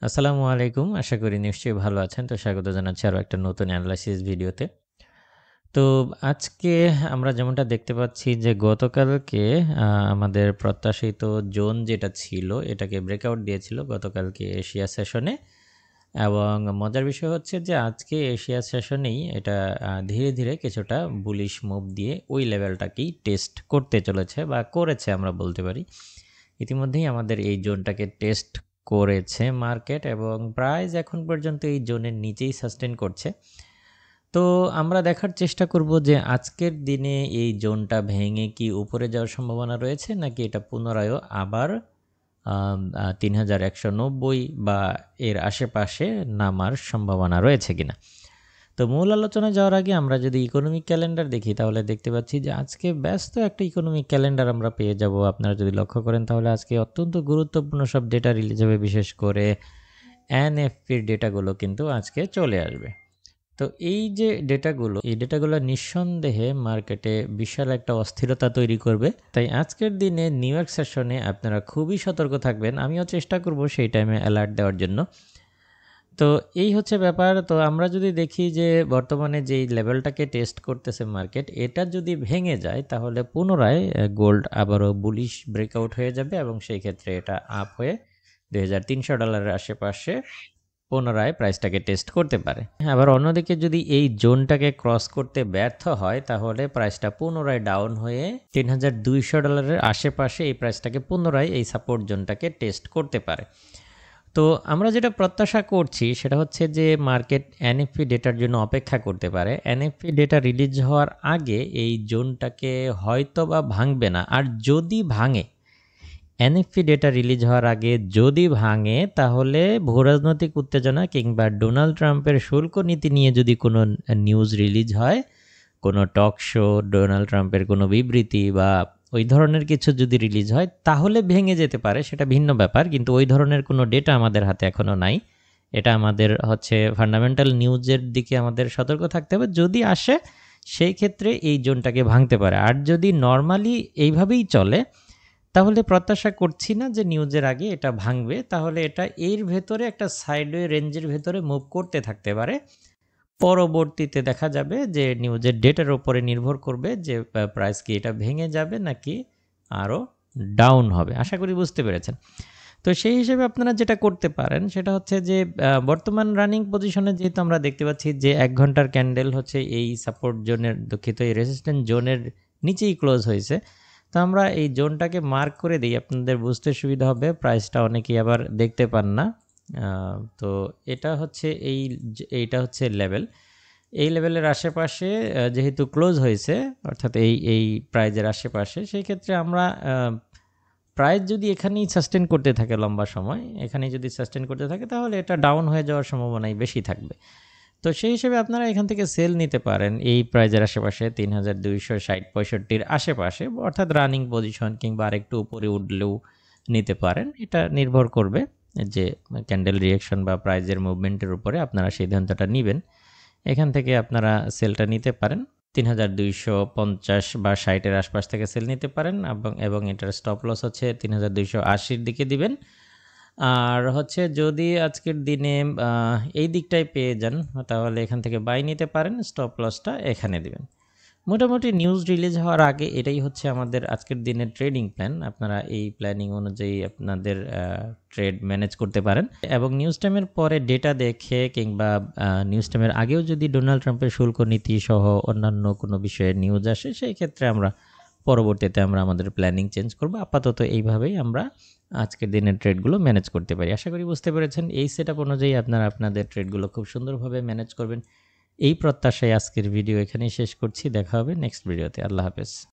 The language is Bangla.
আসসালামু আলাইকুম। আশা করি নিশ্চয়ই ভালো আছেন। তো স্বাগত জানাচ্ছি আরো একটা নতুন এনালাইসিস ভিডিওতে। তো আজকে আমরা যেমনটা দেখতে পাচ্ছি যে গতকালকে আমাদের প্রত্যাশিত জোন যেটা ছিল এটাকে ব্রেকআউট দিয়েছিল গতকালকে এশিয়া সেশনে। এবং মজার বিষয় হচ্ছে যে আজকে এশিয়া সেশনেই এটা ধীরে, ধীরে কিছুটা বুলিশ মুভ দিয়ে ওই লেভেলটাকেই টেস্ট করতে চলেছে বা করেছে আমরা বলতে পারি। ইতিমধ্যেই আমাদের এই জোনটাকে টেস্ট করেছে মার্কেট এবং প্রাইস এখন পর্যন্ত এই জোনের নিচেই সাস্টেন করছে। তো আমরা দেখার চেষ্টা করব যে আজকের দিনে এই জোনটা ভেঙে কি উপরে যাওয়ার সম্ভাবনা রয়েছে নাকি এটা পুনরায় আবার 3190 বা এর আশেপাশে নামার সম্ভাবনা রয়েছে কিনা। তো মূল আলোচনায় যাওয়ার আগে আমরা যদি ইকোনমিক ক্যালেন্ডার দেখি তাহলে দেখতে পাচ্ছি যে আজকে ব্যস্ত একটা ইকোনমিক ক্যালেন্ডার আমরা পেয়ে যাব। আপনারা যদি লক্ষ্য করেন তাহলে আজকে অত্যন্ত গুরুত্বপূর্ণ সব ডেটা রিলিজ হবে, বিশেষ করে এনএফপির ডেটাগুলো কিন্তু আজকে চলে আসবে। তো এই যে ডেটাগুলো, এই ডেটাগুলো নিঃসন্দেহে মার্কেটে বিশাল একটা অস্থিরতা তৈরি করবে। তাই আজকের দিনে নিউ ইয়র্ক সেশনে আপনারা খুবই সতর্ক থাকবেন। আমিও চেষ্টা করব সেই টাইমে অ্যালার্ট দেওয়ার জন্য। তো এই হচ্ছে ব্যাপার। তো আমরা যদি দেখি যে বর্তমানে যেই লেভেলটাকে টেস্ট করতেছে মার্কেট, এটা যদি ভেঙে যায় তাহলে পুনরায় গোল্ড আবারও বুলিশ ব্রেকআউট হয়ে যাবে এবং সেই ক্ষেত্রে এটা আপ হয়ে $2300 আশেপাশে পুনরায় প্রাইসটাকে টেস্ট করতে পারে। আবার অন্যদিকে যদি এই জোনটাকে ক্রস করতে ব্যর্থ হয় তাহলে প্রাইসটা পুনরায় ডাউন হয়ে $3200 আশেপাশে এই প্রাইসটাকে পুনরায় এই সাপোর্ট জোনটাকে টেস্ট করতে পারে। তো আমরা যেটা প্রত্যাশা করছি সেটা হচ্ছে যে মার্কেট এনএফপি ডেটার জন্য অপেক্ষা করতে পারে। এনএফপি ডেটা রিলিজ হওয়ার আগে এই জোনটাকে হয়তো বা ভাঙবে না। আর যদি ভাঙে, এনএফপি ডেটা রিলিজ হওয়ার আগে যদি ভাঙে তাহলে ভূরাজনৈতিক উত্তেজনা কিংবা ডোনাল্ড ট্রাম্পের শুল্ক নীতি নিয়ে যদি কোনো নিউজ রিলিজ হয়, কোনো টক শো, ডোনাল্ড ট্রাম্পের কোনো বিবৃতি বা ওই ধরনের কিছু যদি রিলিজ হয় তাহলে ভেঙে যেতে পারে, সেটা ভিন্ন ব্যাপার। কিন্তু ওই ধরনের কোনো ডেটা আমাদের হাতে এখনও নাই। এটা আমাদের হচ্ছে ফান্ডামেন্টাল নিউজের দিকে আমাদের সতর্ক থাকতে হবে। যদি আসে সেই ক্ষেত্রে এই জোনটাকে ভাঙতে পারে। আর যদি নর্মালি এইভাবেই চলে তাহলে প্রত্যাশা করছি না যে নিউজের আগে এটা ভাঙবে। তাহলে এটা এর ভেতরে একটা সাইডওয়ে রেঞ্জের ভেতরে মুভ করতে থাকতে পারে। পরবর্তীতে দেখা যাবে যে নিউজের ডেটার উপরে নির্ভর করবে যে প্রাইস কি এটা ভেঙে যাবে নাকি আরও ডাউন হবে। আশা করি বুঝতে পেরেছেন। তো সেই হিসেবে আপনারা যেটা করতে পারেন সেটা হচ্ছে যে বর্তমান রানিং পজিশনে যেহেতু আমরা দেখতে পাচ্ছি যে 1 ঘন্টার ক্যান্ডেল হচ্ছে এই সাপোর্ট জোনের, দুঃখিত, এই রেজিস্ট্যান্স জোনের নিচেই ক্লোজ হয়েছে। তো আমরা এই জোনটাকে মার্ক করে দিই, আপনাদের বুঝতে সুবিধা হবে। প্রাইসটা অনেকেই আবার দেখতে পান না। তো এটা হচ্ছে এইটা হচ্ছে লেভেল। এই লেভেলের আশেপাশে যেহেতু ক্লোজ হয়েছে, অর্থাৎ এই প্রাইজের আশেপাশে, সেই ক্ষেত্রে আমরা প্রাইস যদি এখানেই সাস্টেন করতে থাকে লম্বা সময়, এখানেই যদি সাস্টেন করতে থাকে তাহলে এটা ডাউন হয়ে যাওয়ার সম্ভাবনাই বেশি থাকবে। তো সেই হিসেবে আপনারা এখান থেকে সেল নিতে পারেন এই প্রাইজের আশেপাশে 3260-65-র আশেপাশে, অর্থাৎ রানিং পজিশন কিংবা আরেকটু উপরে উঠলেও নিতে পারেন। এটা নির্ভর করবে যে ক্যান্ডেল রিয়াকশন বা প্রাইজের মুভমেন্টের উপরে আপনারা সিদ্ধান্তটা নেবেন। এখান থেকে আপনারা সেলটা নিতে পারেন 3250 বা 60-এর আশপাশ থেকে সেল নিতে পারেন এবং এটার স্টপ লস হচ্ছে 3280-র দিকে দিবেন। আর হচ্ছে যদি আজকের দিনে এই দিকটায় পেয়ে যান তাহলে এখান থেকে বাই নিতে পারেন, স্টপ লসটা এখানে দিবেন। মোটামুটি নিউজ রিলিজ হওয়ার আগে এটাই হচ্ছে আমাদের আজকের দিনের ট্রেডিং প্ল্যান। আপনারা এই প্ল্যানিং অনুযায়ী আপনাদের ট্রেড ম্যানেজ করতে পারেন এবং নিউজ টাইমের পরে ডেটা দেখে কিংবা নিউজ টাইমের আগেও যদি ডোনাল্ড ট্রাম্পের শুল্ক নীতি সহ অন্যান্য কোনো বিষয়ে নিউজ আসে সেই ক্ষেত্রে আমরা পরবর্তীতে আমাদের প্ল্যানিং চেঞ্জ করব। আপাতত এইভাবেই আমরা আজকের দিনের ট্রেডগুলো ম্যানেজ করতে পারি। আশা করি বুঝতে পেরেছেন। এই সেটআপ অনুযায়ী আপনারা আপনাদের ট্রেডগুলো খুব সুন্দরভাবে ম্যানেজ করবেন এই প্রত্যাশায় আজকের ভিডিও এখানেই শেষ করছি। দেখা হবে নেক্সট ভিডিওতে। আল্লাহ হাফেজ।